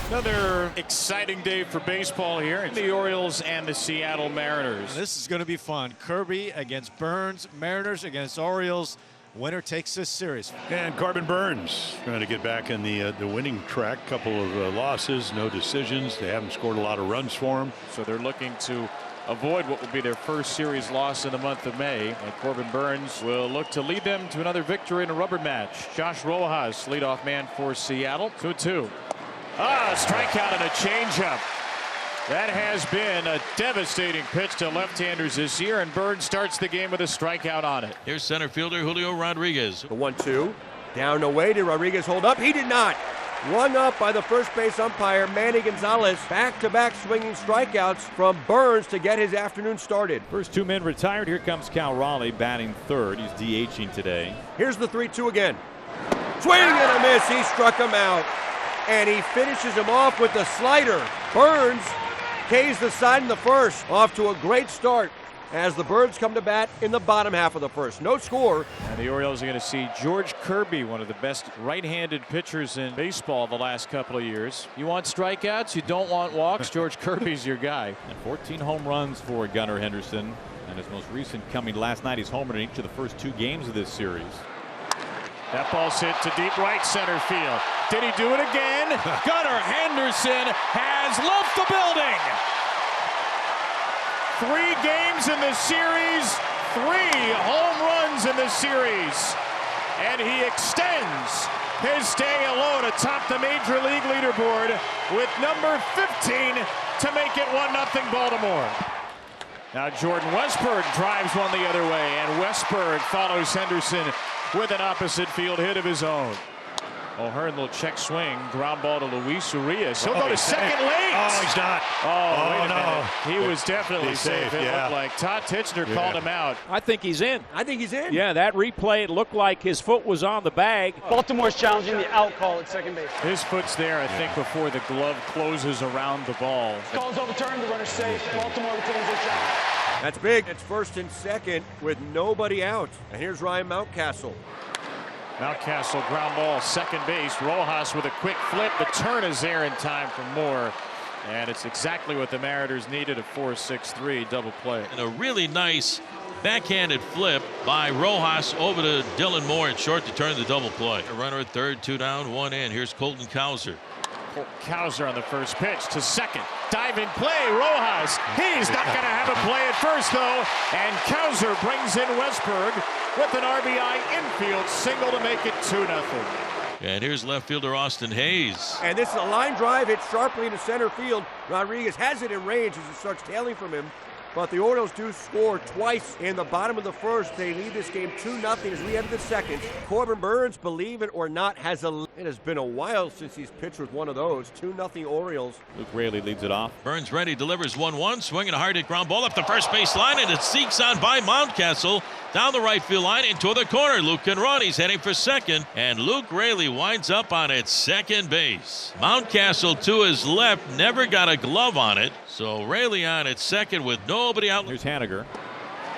Another exciting day for baseball here. The Orioles and the Seattle Mariners. This is going to be fun. Kirby against Burnes, Mariners against Orioles. Winner takes this series. And Corbin Burnes trying to get back in the winning track. Couple of losses, no decisions. They haven't scored a lot of runs for him. So they're looking to avoid what will be their first series loss in the month of May. And Corbin Burnes will look to lead them to another victory in a rubber match. Josh Rojas, leadoff man for Seattle. 2-2. Strikeout and a changeup. That has been a devastating pitch to left-handers this year, and Burnes starts the game with a strikeout on it. Here's center fielder Julio Rodriguez. The 1-2. Down away. Did Rodriguez hold up? He did not. Rung up by the first base umpire, Manny Gonzalez. Back-to-back swinging strikeouts from Burnes to get his afternoon started. First two men retired. Here comes Cal Raleigh batting third. He's DHing today. Here's the 3-2 again. Swing and a miss. He struck him out. And he finishes him off with the slider. Burnes K's the side in the first. Off to a great start as the Birds come to bat in the bottom half of the first. No score. And the Orioles are going to see George Kirby, one of the best right-handed pitchers in baseball the last couple of years. You want strikeouts, you don't want walks. George Kirby's your guy. And 14 home runs for Gunnar Henderson. And his most recent coming last night. He's homered in each of the first two games of this series. That ball's hit to deep right center field. Did he do it again? Gunnar Henderson has left the building. 3 games in the series, 3 home runs in the series. And he extends his stay alone atop the Major League leaderboard with number 15 to make it 1-0 Baltimore. Now Jordan Westburg drives one the other way, and Westburg follows Henderson with an opposite field hit of his own. O'Hearn, little check swing, ground ball to Luis Urias. He'll go to second late. Oh, he's not. Oh, wait a no. minute. He was definitely He's safe. safe, It yeah. looked like Todd Titchener called him out. I think he's in. I think he's in. Yeah, that replay, it looked like his foot was on the bag. Baltimore's challenging the out call at second base. His foot's there, I think, before the glove closes around the ball. Call's overturned, the runner's safe. Baltimore retains their challenge. That's big. It's first and second with nobody out. And here's Ryan Mountcastle. Mountcastle ground ball, second base. Rojas with a quick flip. The turn is there in time for Moore. And it's exactly what the Mariners needed, a 4-6-3 double play. And a really nice backhanded flip by Rojas over to Dylan Moore at short to turn the double play. A runner at third, 2 down, 1 in. Here's Colton Cowser. Cowser on the first pitch to second. Diving play, Rojas. He's not going to have a play at first, though. And Cowser brings in Westburg with an RBI infield single to make it 2-0. And here's left fielder Austin Hayes. And this is a line drive hit sharply to center field. Rodriguez has it in range as it starts tailing from him. But the Orioles do score twice in the bottom of the first. They lead this game 2-0 as we enter the second. Corbin Burnes, believe it or not, it has been a while since he's pitched with one of those. 2-0 Orioles. Luke Raley leads it off. Burnes ready, delivers 1-1, swinging a hard hit ground ball up the first base line, and it seeks on by Mountcastle down the right field line into the corner. Luke Conradi's heading for second, and Luke Raley winds up on its second base. Mountcastle to his left never got a glove on it, so Raley on its second with nobody out. Here's Haniger.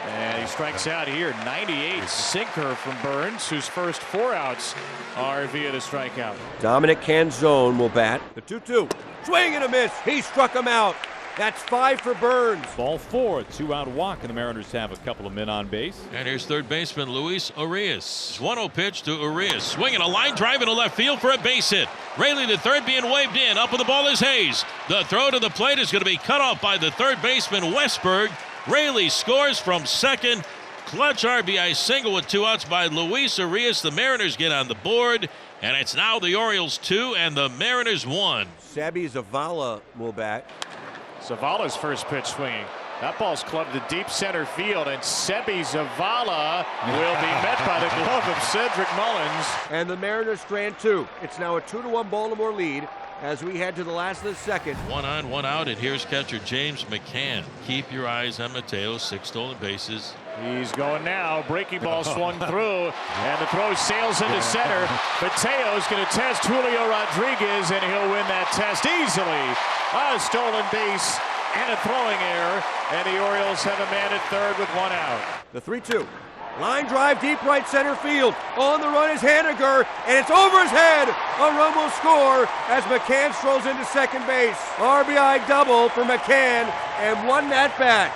And he strikes out here. 98 sinker from Burnes, whose first 4 outs are via the strikeout. Dominic Canzone will bat. The 2-2. Swing and a miss. He struck him out. That's 5 for Burnes. Ball 4, 2-out walk, and the Mariners have a couple of men on base. And here's third baseman Luis Urias. 1-0 pitch to Urias. Swinging a line drive into left field for a base hit. Raley to third being waved in. Up with the ball is Hayes. The throw to the plate is going to be cut off by the third baseman Westburg. Raley scores from second. Clutch RBI single with 2 outs by Luis Urias. The Mariners get on the board. And it's now the Orioles 2 and the Mariners 1. Sabby Zavala will bat. Zavala's first pitch swinging. That ball's clubbed to deep center field, and Sebi Zavala will be met by the glove of Cedric Mullins. And the Mariners strand 2. It's now a 2-1 Baltimore lead as we head to the last of the second. 1 on, 1 out, and here's catcher James McCann. Keep your eyes on Mateo. 6 stolen bases. He's going now. Breaking ball swung through, and the throw sails into center. Mateo's going to test Julio Rodriguez, and he'll win that test easily. A stolen base and a throwing error, and the Orioles have a man at third with 1 out. The 3-2. Line drive deep right center field. On the run is Haniger, and it's over his head. A run will score as McCann strolls into second base. RBI double for McCann, and one at bat.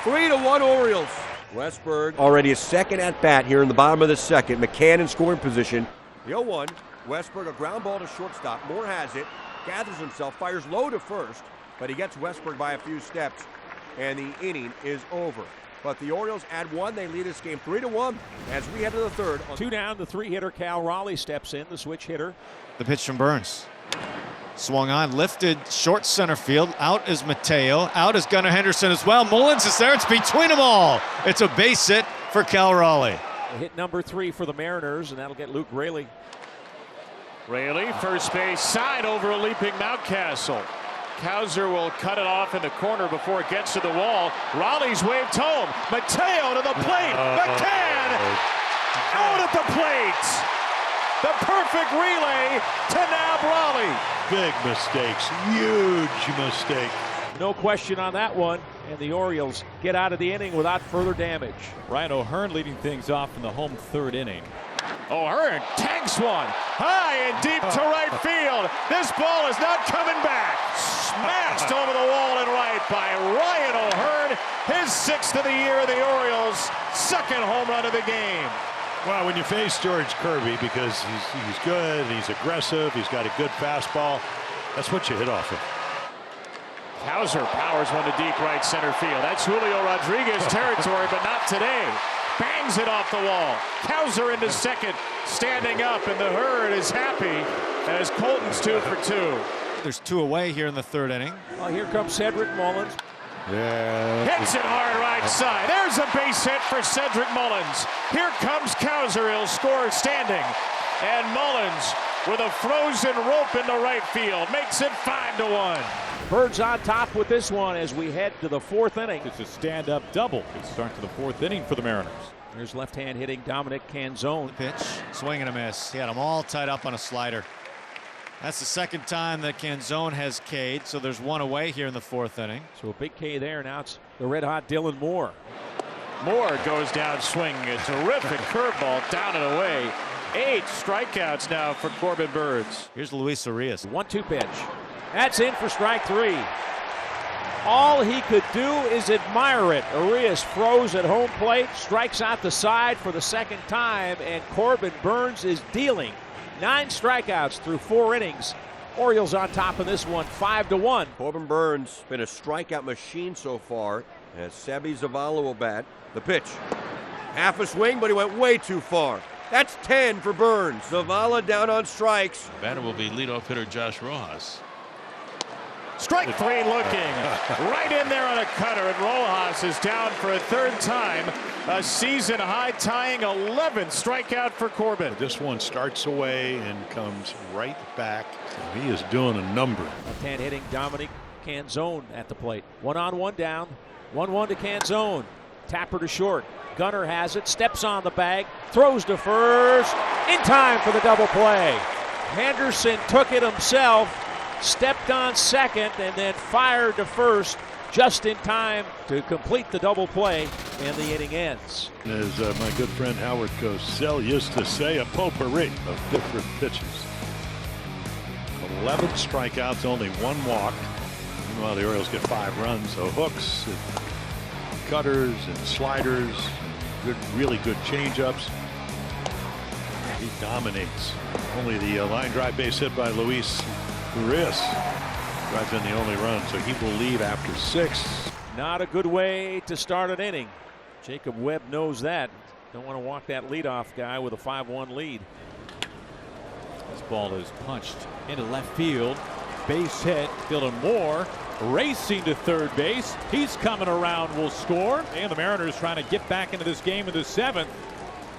3-1 Orioles. Westberg already a second at bat here in the bottom of the second. McCann in scoring position. The 0-1. Westberg, a ground ball to shortstop. Moore has it, gathers himself, fires low to first, but he gets Westberg by a few steps, and the inning is over. But the Orioles add one. They lead this game 3-1 as we head to the third. 2 down, the 3-hitter Cal Raleigh steps in, the switch hitter. The pitch from Burnes. Swung on, lifted, short center field. Out is Mateo. Out is Gunnar Henderson as well. Mullins is there. It's between them all. It's a base hit for Cal Raleigh. Hit number 3 for the Mariners, and that'll get Luke Raley. Raley, first base side over a leaping Mountcastle. Cowser will cut it off in the corner before it gets to the wall. Raleigh's waved home. Mateo to the plate. McCann out at the plate. The perfect relay to Nab Raleigh. Big mistakes, huge mistake. No question on that one, and the Orioles get out of the inning without further damage. Ryan O'Hearn leading things off in the home 3rd inning. O'Hearn tanks one high and deep to right field. This ball is not coming back. Smashed over the wall and right by Ryan O'Hearn. His 6th of the year of the Orioles. 2nd home run of the game. Well, when you face George Kirby, because he's good, he's aggressive, he's got a good fastball, that's what you hit off of. Cowser powers one to deep right center field. That's Julio Rodriguez territory, but not today. Bangs it off the wall. Cowser into second, standing up, and the herd is happy as Colton's 2 for 2. There's 2 away here in the 3rd inning. Well, here comes Cedric Mullins. Yeah. Hits it hard right side. There's a base hit for Cedric Mullins. Here comes Cowser. He'll score standing. And Mullins with a frozen rope into right field makes it 5-1. Birds on top with this one as we head to the 4th inning. It's a stand-up double to start to the 4th inning for the Mariners. There's left-hand hitting Dominic Canzone. Pitch, swing and a miss. He had them all tied up on a slider. That's the 2nd time that Canzone has K'd, so there's 1 away here in the 4th inning. So a big K there. Now it's the red-hot Dylan Moore. Moore goes down swinging. A terrific curveball down and away. 8 strikeouts now for Corbin Burnes. Here's Luis Arias. 1-2 pitch. That's in for strike 3. All he could do is admire it. Arias froze at home plate, strikes out the side for the 2nd time, and Corbin Burnes is dealing. 9 strikeouts through 4 innings. Orioles on top of this one, 5-1. Corbin Burnes been a strikeout machine so far as Sebi Zavala will bat. The pitch. Half a swing, but he went way too far. That's 10 for Burnes. Zavala down on strikes. Batter will be leadoff hitter Josh Rojas. Strike 3 looking. Right in there on a cutter, and Rojas is down for a 3rd time. A season high, tying 11th strikeout for Corbin. This one starts away and comes right back. He is doing a number. Left-hand hitting Dominic Canzone at the plate. 1-on-1 down. 1-1 to Canzone. Tapper to short. Gunnar has it, steps on the bag, throws to first, in time for the double play. Henderson took it himself, stepped on second, and then fired to first just in time to complete the double play, and the inning ends. As my good friend Howard Cosell used to say, a potpourri of different pitches. 11 strikeouts, only 1 walk. Meanwhile, the Orioles get 5 runs. So hooks, and cutters, and sliders, good, really good changeups. He dominates. Only the line drive base hit by Luis Arias drives in the only run, so he will leave after 6. Not a good way to start an inning. Jacob Webb knows that. Don't want to walk that leadoff guy with a 5-1 lead. This ball is punched into left field. Base hit. Dylan Moore racing to 3rd base. He's coming around, will score. And the Mariners trying to get back into this game in the 7th.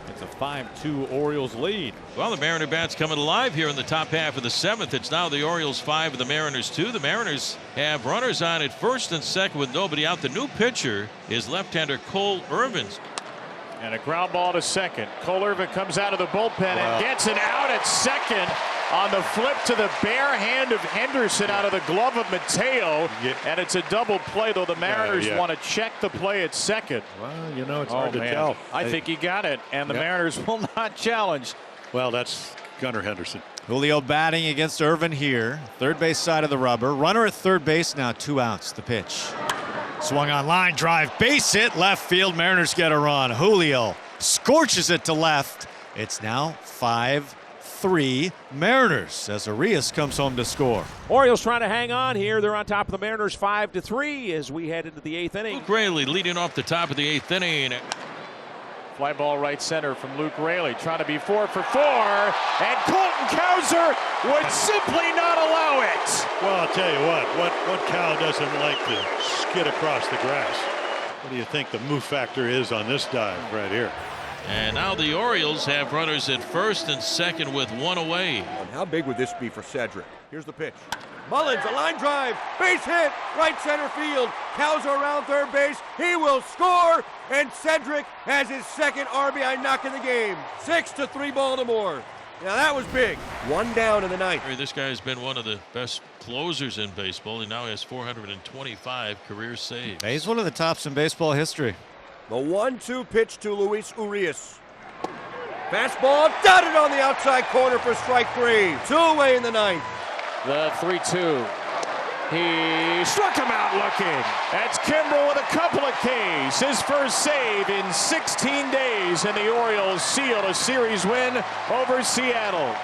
It's a 5-2 Orioles lead. Well, the Mariner bats coming alive here in the top half of the 7th. It's now the Orioles 5 and the Mariners 2. The Mariners have runners on at 1st and 2nd with nobody out. The new pitcher is left-hander Cole Irvin. And a ground ball to second. Cole Irvin comes out of the bullpen and gets it out at second. on the flip to the bare hand of Henderson out of the glove of Mateo. And it's a double play, though the Mariners want to check the play at second. Well, you know, it's hard to tell. I think he got it, and the Mariners will not challenge. Well, that's Gunnar Henderson. Julio batting against Irvin here. Third base side of the rubber. Runner at third base now, 2 outs. The pitch. Swung on line drive. Base hit left field. Mariners get a run. Julio scorches it to left. It's now 5-3 Mariners as Arias comes home to score. Orioles trying to hang on here. They're on top of the Mariners 5-3 as we head into the 8th inning. Luke Raley leading off the top of the 8th inning. Fly ball right center from Luke Raley, trying to be 4 for 4, and Colton Cowser would simply not allow it. Well, I'll tell you what cow doesn't like to skid across the grass? What do you think the move factor is on this dive right here? And now the Orioles have runners at first and second with 1 away. And how big would this be for Cedric? Here's the pitch. Mullins, a line drive, base hit, right center field. Cowser around third base. He will score, and Cedric has his second RBI knock in the game. 6-3 Baltimore. Now that was big. 1 down in the 9th. This guy has been one of the best closers in baseball. He now has 425 career saves. He's one of the tops in baseball history. The 1-2 pitch to Luis Urias. Fastball dotted on the outside corner for strike 3. 2 away in the 9th. The 3-2. He struck him out looking. That's Kimbrel with a couple of Ks. His first save in 16 days, and the Orioles seal a series win over Seattle.